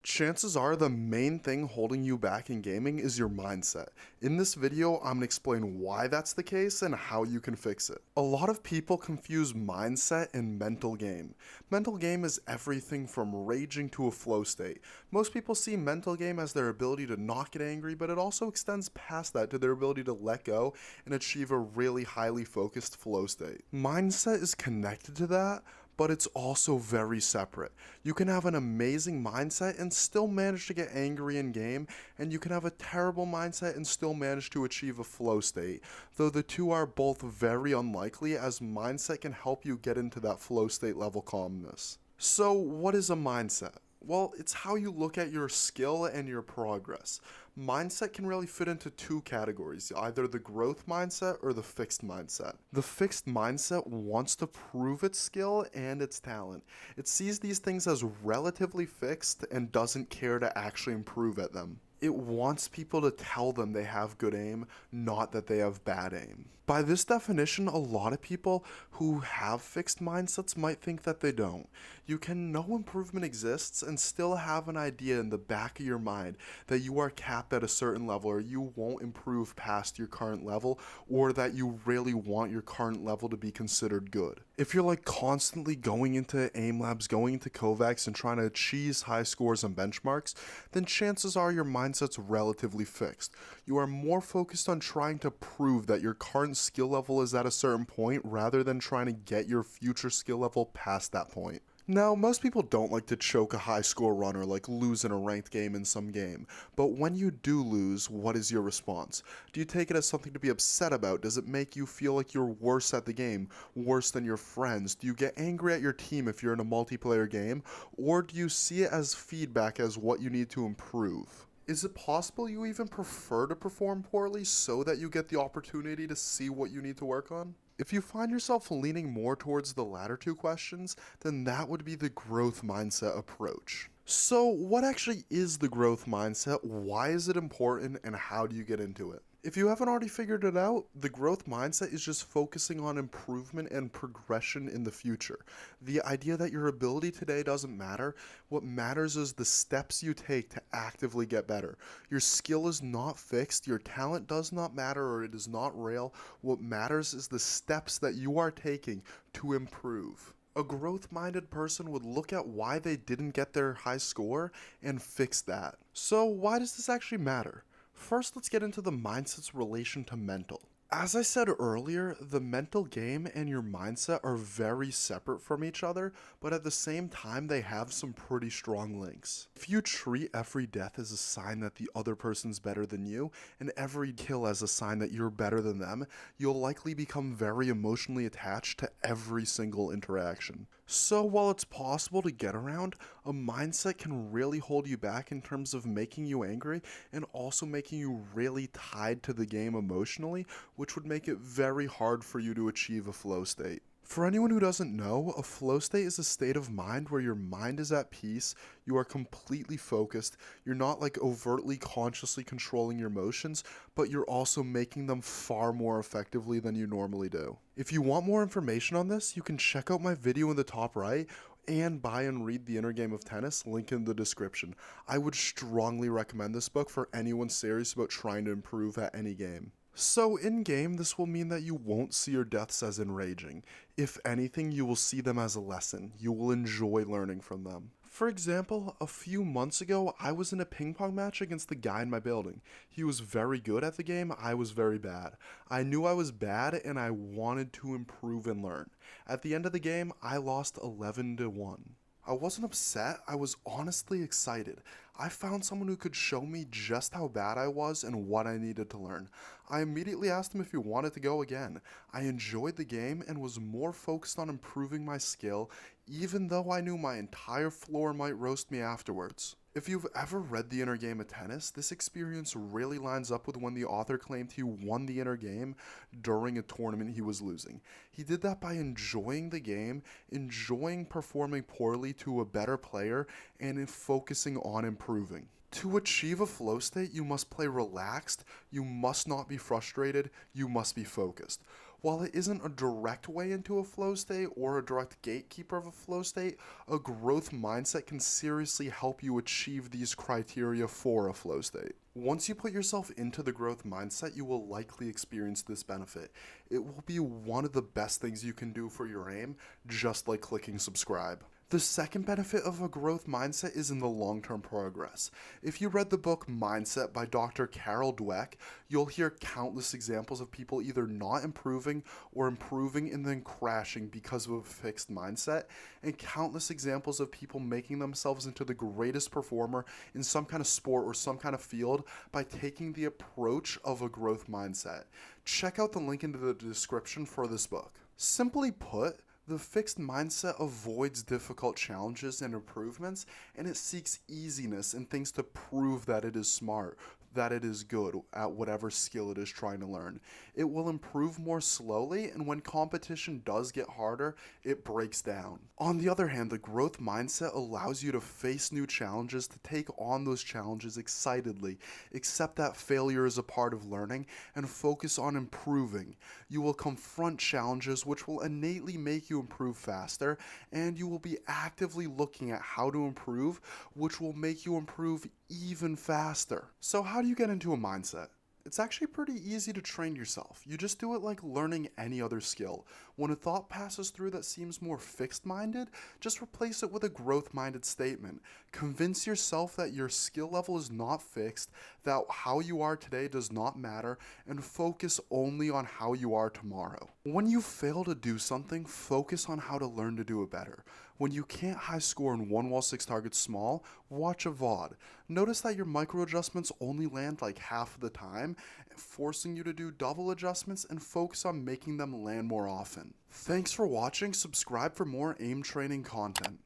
Chances are the main thing holding you back in gaming is your mindset. In this video, I'm going to explain why that's the case and how you can fix it. A lot of people confuse mindset and mental game. Mental game is everything from raging to a flow state. Most people see mental game as their ability to not get angry, but it also extends past that to their ability to let go and achieve a really highly focused flow state. Mindset is connected to that, but it's also very separate. You can have an amazing mindset and still manage to get angry in game, and you can have a terrible mindset and still manage to achieve a flow state, though the two are both very unlikely, as mindset can help you get into that flow state level calmness. So what is a mindset? Well, it's how you look at your skill and your progress. Mindset can really fit into two categories, either the growth mindset or the fixed mindset. The fixed mindset wants to prove its skill and its talent. It sees these things as relatively fixed and doesn't care to actually improve at them. It wants people to tell them they have good aim, not that they have bad aim. By this definition, a lot of people who have fixed mindsets might think that they don't. You can know improvement exists and still have an idea in the back of your mind that you are capped at a certain level, or you won't improve past your current level, or that you really want your current level to be considered good. If you're like constantly going into aim labs, going into Kovaaks and trying to achieve high scores and benchmarks, then chances are your mindset's relatively fixed. You are more focused on trying to prove that your current skill level is at a certain point rather than trying to get your future skill level past that point. Now, most people don't like to choke a high score run or like lose in a ranked game in some game, but when you do lose, what is your response? Do you take it as something to be upset about? Does it make you feel like you're worse at the game, worse than your friends? Do you get angry at your team if you're in a multiplayer game, or do you see it as feedback as what you need to improve? Is it possible you even prefer to perform poorly so that you get the opportunity to see what you need to work on? If you find yourself leaning more towards the latter two questions, then that would be the growth mindset approach. So what actually is the growth mindset, why is it important, and how do you get into it? If you haven't already figured it out, the growth mindset is just focusing on improvement and progression in the future. The idea that your ability today doesn't matter. What matters is the steps you take to actively get better. Your skill is not fixed, your talent does not matter, or it is not real. What matters is the steps that you are taking to improve. A growth-minded person would look at why they didn't get their high score and fix that. So why does this actually matter? First, let's get into the mindset's relation to mental. As I said earlier, the mental game and your mindset are very separate from each other, but at the same time they have some pretty strong links. If you treat every death as a sign that the other person's better than you, and every kill as a sign that you're better than them, you'll likely become very emotionally attached to every single interaction. So while it's possible to get around, a mindset can really hold you back in terms of making you angry and also making you really tied to the game emotionally, which would make it very hard for you to achieve a flow state. For anyone who doesn't know, a flow state is a state of mind where your mind is at peace, you are completely focused, you're not like overtly consciously controlling your emotions, but you're also making them far more effectively than you normally do. If you want more information on this, you can check out my video in the top right and buy and read The Inner Game of Tennis, link in the description. I would strongly recommend this book for anyone serious about trying to improve at any game. So in-game, this will mean that you won't see your deaths as enraging. If anything, you will see them as a lesson. You will enjoy learning from them. For example, a few months ago, I was in a ping pong match against the guy in my building. He was very good at the game, I was very bad. I knew I was bad and I wanted to improve and learn. At the end of the game, I lost 11-1. I wasn't upset, I was honestly excited. I found someone who could show me just how bad I was and what I needed to learn. I immediately asked him if he wanted to go again. I enjoyed the game and was more focused on improving my skill, even though I knew my entire floor might roast me afterwards. If you've ever read The Inner Game of Tennis, this experience really lines up with when the author claimed he won the inner game during a tournament he was losing. He did that by enjoying the game, enjoying performing poorly to a better player, and focusing on improving. To achieve a flow state, you must play relaxed, you must not be frustrated, you must be focused. While it isn't a direct way into a flow state or a direct gatekeeper of a flow state, a growth mindset can seriously help you achieve these criteria for a flow state. Once you put yourself into the growth mindset, you will likely experience this benefit. It will be one of the best things you can do for your aim, just like clicking subscribe. The second benefit of a growth mindset is in the long-term progress. If you read the book Mindset by Dr. Carol Dweck, you'll hear countless examples of people either not improving or improving and then crashing because of a fixed mindset, and countless examples of people making themselves into the greatest performer in some kind of sport or some kind of field by taking the approach of a growth mindset. Check out the link into the description for this book. Simply put, the fixed mindset avoids difficult challenges and improvements, and it seeks easiness and things to prove that it is smart, that it is good at whatever skill it is trying to learn. It will improve more slowly, and when competition does get harder, it breaks down. On the other hand, the growth mindset allows you to face new challenges, to take on those challenges excitedly, accept that failure is a part of learning, and focus on improving. You will confront challenges which will innately make you improve faster, and you will be actively looking at how to improve, which will make you improve even faster. So how do you get into a mindset? It's actually pretty easy to train yourself. You just do it like learning any other skill. When a thought passes through that seems more fixed-minded, just replace it with a growth-minded statement. Convince yourself that your skill level is not fixed, that how you are today does not matter, and focus only on how you are tomorrow. When you fail to do something, focus on how to learn to do it better. When you can't high score in 1 while 6 targets small, watch a VOD. Notice that your micro adjustments only land like half of the time, forcing you to do double adjustments and focus on making them land more often. Thanks for watching. Subscribe for more aim training content.